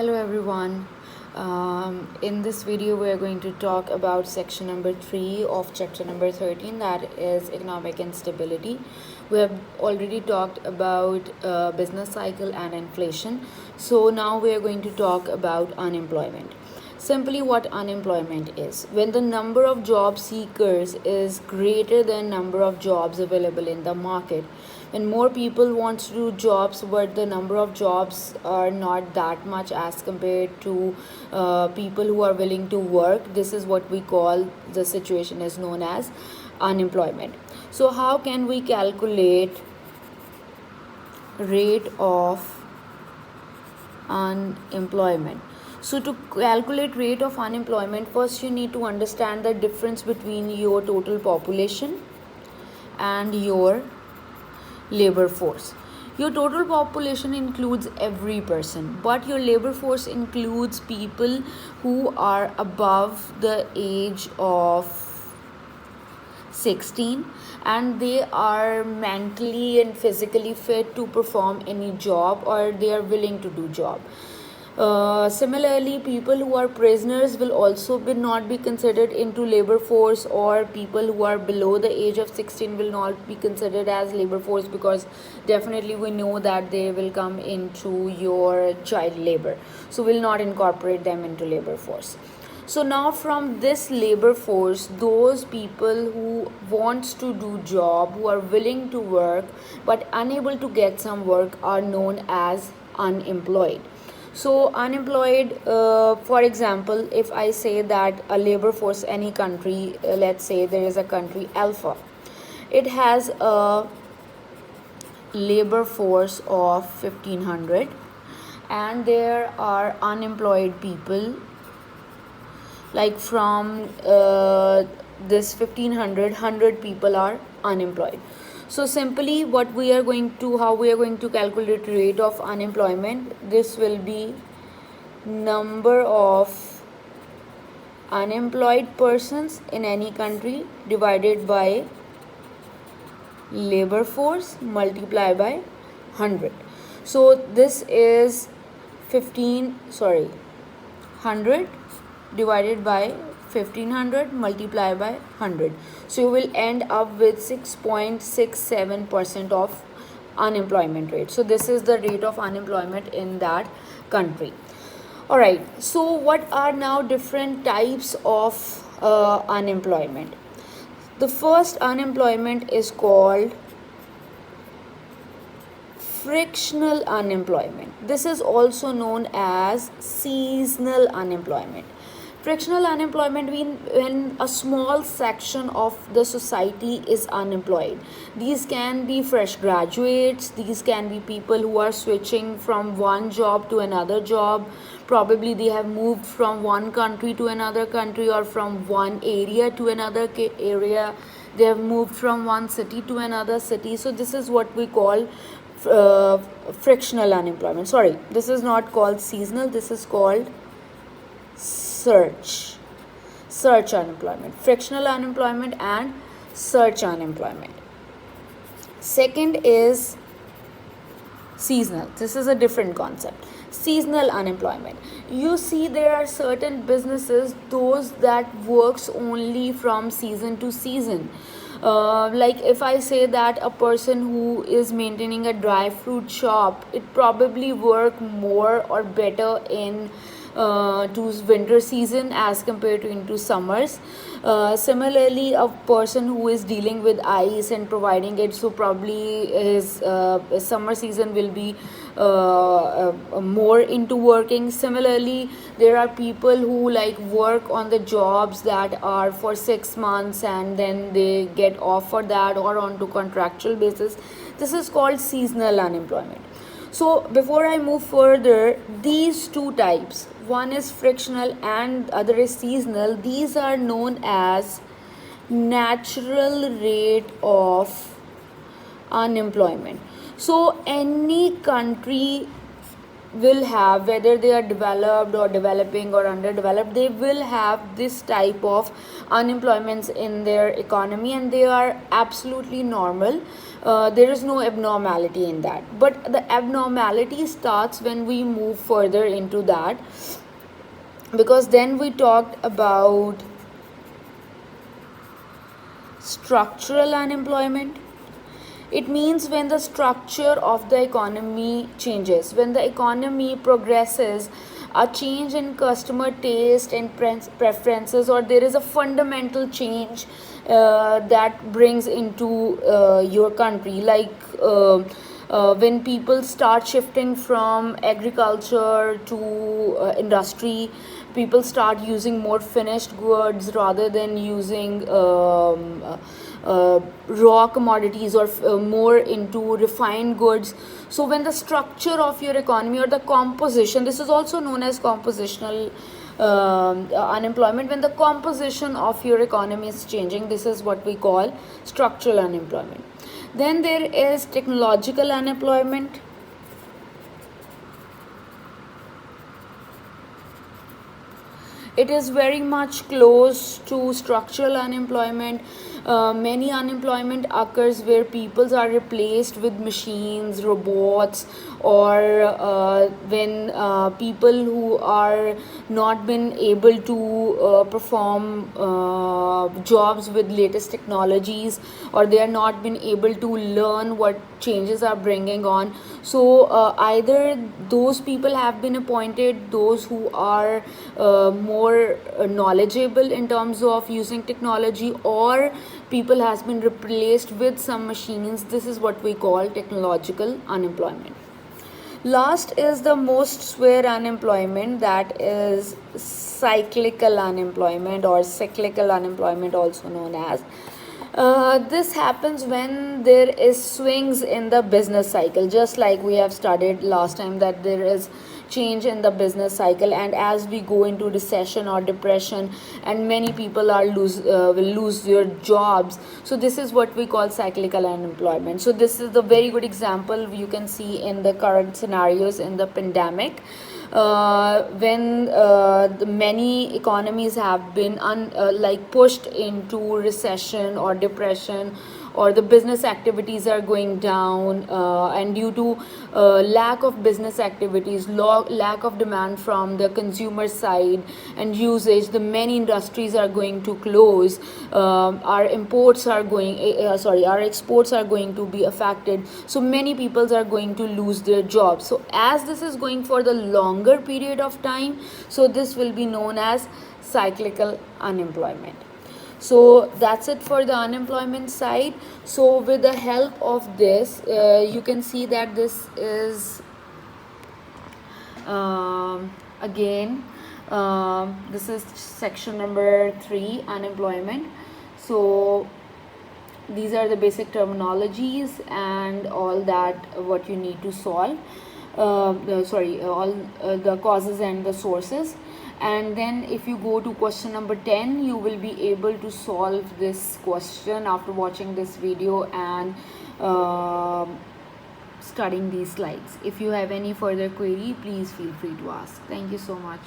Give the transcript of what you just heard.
Hello everyone. In this video we are going to talk about section number 3 of chapter number 13, that is economic instability. We have already talked about business cycle and inflation. So now we are going to talk about unemployment. Simply what unemployment is: when the number of job seekers is greater than number of jobs available in the market, when more people want to do jobs but the number of jobs are not that much as compared to people who are willing to work, this is what we call, the situation is known as unemployment. So how can we calculate rate of unemployment? So to calculate rate of unemployment, first you need to understand the difference between your total population and your labor force. Your total population includes every person, but your labor force includes people who are above the age of 16 and they are mentally and physically fit to perform any job, or they are willing to do job. Similarly, people who are prisoners will also not be considered into labor force, or people who are below the age of 16 will not be considered as labor force, because definitely we know that they will come into your child labor, so we'll not incorporate them into labor force. So now from this labor force, those people who wants to do job, who are willing to work but unable to get some work, are known as unemployed. So unemployed, for example, if I say that a labor force, any country, let's say there is a country Alpha, it has a labor force of 1500 and there are unemployed people, like from this 1500 people are unemployed. So simply what we are going to, how we are going to calculate rate of unemployment, this will be number of unemployed persons in any country divided by labor force multiplied by 100. So this is 100 divided by 1500 multiplied by 100. So you will end up with 6.67% of unemployment rate. So this is the rate of unemployment in that country. Alright, so what are now different types of unemployment? The first unemployment is called frictional unemployment. This is also known as seasonal unemployment. Frictional unemployment means when a small section of the society is unemployed. These can be fresh graduates, these can be people who are switching from one job to another job. Probably they have moved from one country to another country, or from one area to another area. They have moved from one city to another city. So this is what we call frictional unemployment. Sorry, this is not called seasonal, this is called search unemployment. Frictional unemployment and search unemployment. Second is seasonal. This is a different concept. Seasonal unemployment, you see there are certain businesses, those that works only from season to season. Like if I say that a person who is maintaining a dry fruit shop, it probably work more or better in to winter season as compared to into summers. Similarly, a person who is dealing with ice and providing it, so probably his summer season will be more into working. Similarly, there are people who like work on the jobs that are for 6 months and then they get off for that, or on to contractual basis. This is called seasonal unemployment. So before I move further, these two types, one is frictional and other is seasonal, these are known as natural rate of unemployment. So any country will have, whether they are developed or developing or underdeveloped, they will have this type of unemployments in their economy, and they are absolutely normal. There is no abnormality in that, but the abnormality starts when we move further into that, because then we talked about structural unemployment. It means when the structure of the economy changes, when the economy progresses, a change in customer taste and preferences, or there is a fundamental change that brings into your country, like when people start shifting from agriculture to industry, people start using more finished goods rather than using raw commodities, or more into refined goods. So when the structure of your economy, or the composition, this is also known as compositional unemployment, when the composition of your economy is changing, this is what we call structural unemployment. Then there is technological unemployment. It is very much close to structural unemployment. Many unemployment occurs where people are replaced with machines, robots, or when people who are not been able to perform jobs with latest technologies, or they are not been able to learn what changes are bringing on. So either those people have been appointed, those who are more knowledgeable in terms of using technology, or people has been replaced with some machines. This is what we call technological unemployment. Last is the most severe unemployment, that is cyclical unemployment, or cyclical unemployment also known as. This happens when there is swings in the business cycle, just like we have studied last time, that there is change in the business cycle, and as we go into recession or depression, and many people are will lose their jobs. So this is what we call cyclical unemployment. So this is the very good example you can see in the current scenarios in the pandemic, when the many economies have been like pushed into recession or depression, or the business activities are going down, and due to lack of business activities, lack of demand from the consumer side and usage, the many industries are going to close. Our imports are going our exports are going to be affected, so many people are going to lose their jobs. So as this is going for the longer period of time, so this will be known as cyclical unemployment. So that's it for the unemployment side. So with the help of this, you can see that this is again this is section number 3, unemployment. So these are the basic terminologies and all that what you need to solve, all the causes and the sources. And then if you go to question number 10, you will be able to solve this question after watching this video and studying these slides. If you have any further query, please feel free to ask. Thank you so much.